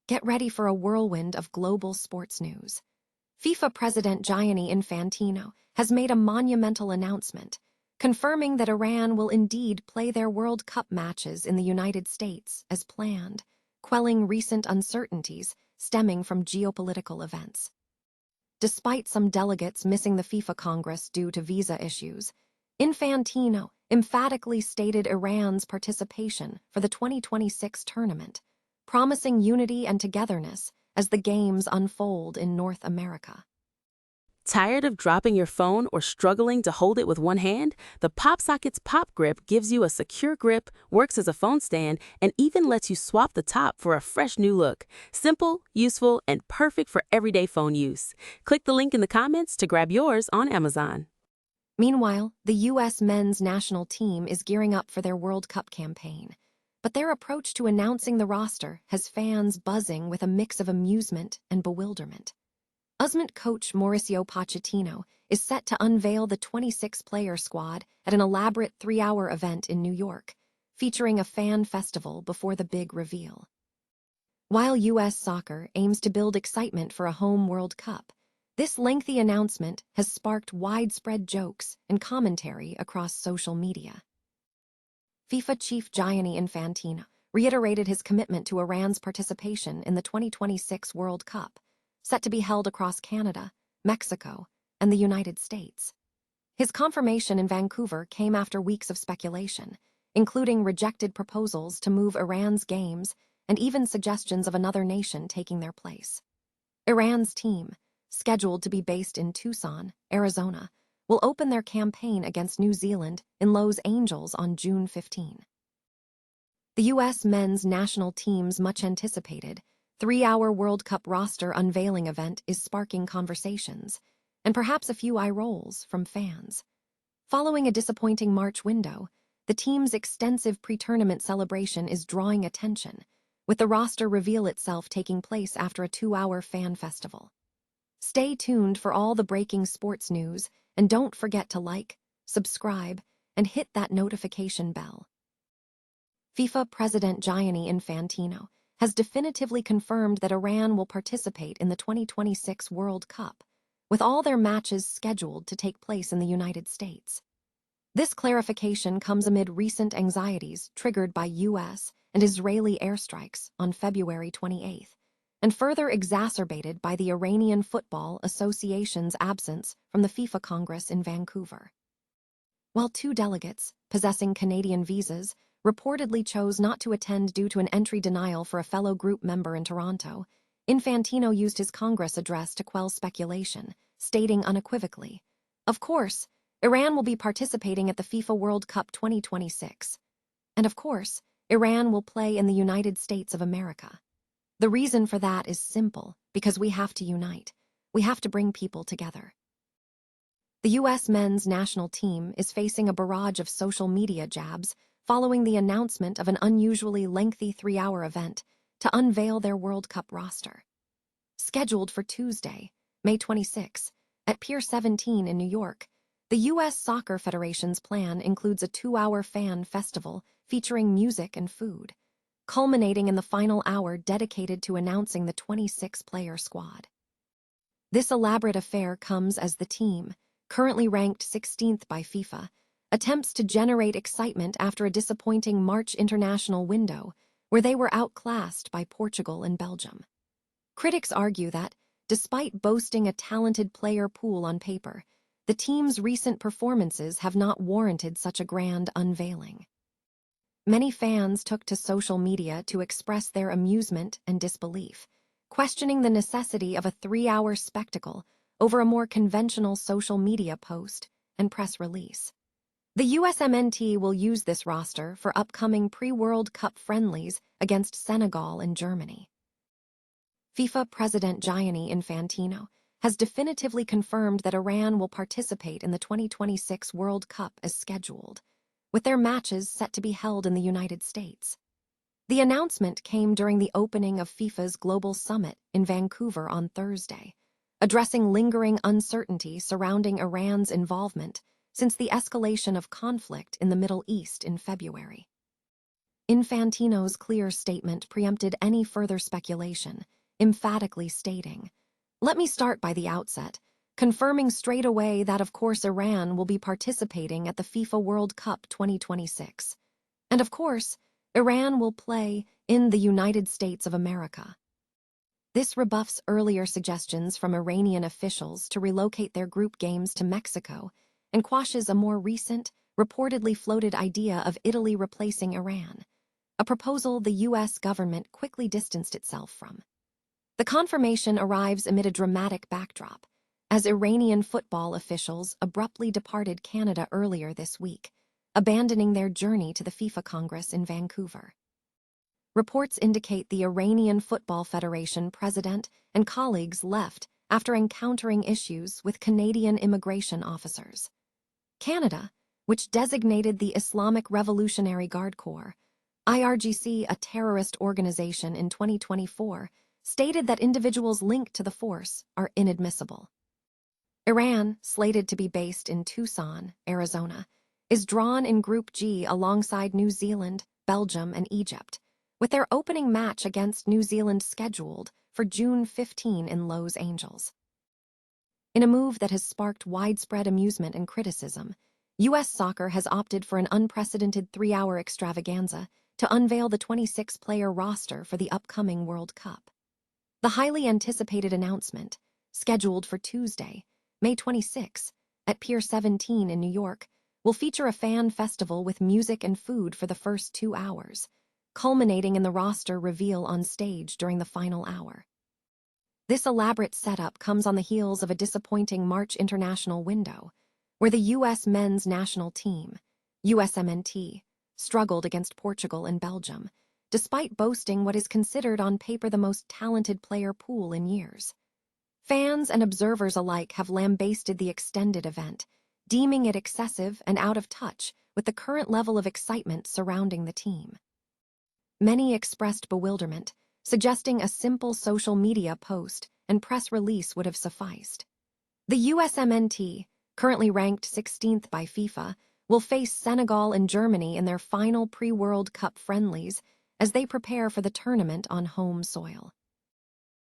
Get ready for a whirlwind of global sports news. FIFA President Gianni Infantino has made a monumental announcement, confirming that Iran will indeed play their World Cup matches in the United States as planned, quelling recent uncertainties stemming from geopolitical events. Despite some delegates missing the FIFA Congress due to visa issues, Infantino emphatically stated Iran's participation for the 2026 tournament, promising unity and togetherness as the games unfold in North America. Tired of dropping your phone or struggling to hold it with one hand? The PopSocket's Pop Grip gives you a secure grip, works as a phone stand, and even lets you swap the top for a fresh new look. Simple, useful, and perfect for everyday phone use. Click the link in the comments to grab yours on Amazon. Meanwhile, the U.S. men's national team is gearing up for their World Cup campaign, but their approach to announcing the roster has fans buzzing with a mix of amusement and bewilderment. USMNT coach Mauricio Pochettino is set to unveil the 26-player squad at an elaborate 3-hour event in New York, featuring a fan festival before the big reveal. While U.S. soccer aims to build excitement for a home World Cup, this lengthy announcement has sparked widespread jokes and commentary across social media. FIFA chief Gianni Infantino reiterated his commitment to Iran's participation in the 2026 World Cup, set to be held across Canada, Mexico, and the United States. His confirmation in Vancouver came after weeks of speculation, including rejected proposals to move Iran's games and even suggestions of another nation taking their place. Iran's team, scheduled to be based in Tucson, Arizona, will open their campaign against New Zealand in Los Angeles on June 15. The U.S. men's national team's much-anticipated 3-hour World Cup roster unveiling event is sparking conversations, and perhaps a few eye rolls from fans. Following a disappointing March window, the team's extensive pre-tournament celebration is drawing attention, with the roster reveal itself taking place after a 2-hour fan festival. Stay tuned for all the breaking sports news, and don't forget to like, subscribe, and hit that notification bell. FIFA President Gianni Infantino has definitively confirmed that Iran will participate in the 2026 World Cup, with all their matches scheduled to take place in the United States. This clarification comes amid recent anxieties triggered by U.S. and Israeli airstrikes on February 28, and further exacerbated by the Iranian Football Association's absence from the FIFA Congress in Vancouver. While 2 delegates, possessing Canadian visas, reportedly chose not to attend due to an entry denial for a fellow group member in Toronto, Infantino used his Congress address to quell speculation, stating unequivocally, "Of course, Iran will be participating at the FIFA World Cup 2026. And of course, Iran will play in the United States of America. The reason for that is simple, because we have to unite. We have to bring people together." The U.S. men's national team is facing a barrage of social media jabs following the announcement of an unusually lengthy 3-hour event to unveil their World Cup roster. Scheduled for Tuesday, May 26, at Pier 17 in New York, the U.S. Soccer Federation's plan includes a 2-hour fan festival featuring music and food, culminating in the final hour dedicated to announcing the 26-player squad. This elaborate affair comes as the team, currently ranked 16th by FIFA, attempts to generate excitement after a disappointing March international window where they were outclassed by Portugal and Belgium. Critics argue that, despite boasting a talented player pool on paper, the team's recent performances have not warranted such a grand unveiling. Many fans took to social media to express their amusement and disbelief, questioning the necessity of a 3-hour spectacle over a more conventional social media post and press release. The USMNT will use this roster for upcoming pre-World Cup friendlies against Senegal and Germany. FIFA President Gianni Infantino has definitively confirmed that Iran will participate in the 2026 World Cup as scheduled, with their matches set to be held in the United States. The announcement came during the opening of FIFA's Global Summit in Vancouver on Thursday, addressing lingering uncertainty surrounding Iran's involvement since the escalation of conflict in the Middle East in February. Infantino's clear statement preempted any further speculation, emphatically stating, "Let me start by the outset, confirming straight away that of course Iran will be participating at the FIFA World Cup 2026. And of course, Iran will play in the United States of America." This rebuffs earlier suggestions from Iranian officials to relocate their group games to Mexico and quashes a more recent, reportedly floated idea of Italy replacing Iran, a proposal the U.S. government quickly distanced itself from. The confirmation arrives amid a dramatic backdrop, as Iranian football officials abruptly departed Canada earlier this week, abandoning their journey to the FIFA Congress in Vancouver. Reports indicate the Iranian Football Federation president and colleagues left after encountering issues with Canadian immigration officers. Canada, which designated the Islamic Revolutionary Guard Corps, IRGC, a terrorist organization in 2024, stated that individuals linked to the force are inadmissible. Iran, slated to be based in Tucson, Arizona, is drawn in Group G alongside New Zealand, Belgium, and Egypt, with their opening match against New Zealand scheduled for June 15 in Los Angeles. In a move that has sparked widespread amusement and criticism, U.S. Soccer has opted for an unprecedented 3-hour extravaganza to unveil the 26-player roster for the upcoming World Cup. The highly anticipated announcement, scheduled for Tuesday, May 26, at Pier 17 in New York, will feature a fan festival with music and food for the first 2 hours, culminating in the roster reveal on stage during the final hour. This elaborate setup comes on the heels of a disappointing March international window, where the U.S. men's national team, USMNT, struggled against Portugal and Belgium, despite boasting what is considered on paper the most talented player pool in years. Fans and observers alike have lambasted the extended event, deeming it excessive and out of touch with the current level of excitement surrounding the team. Many expressed bewilderment, suggesting a simple social media post and press release would have sufficed. The USMNT, currently ranked 16th by FIFA, will face Senegal and Germany in their final pre-World Cup friendlies as they prepare for the tournament on home soil.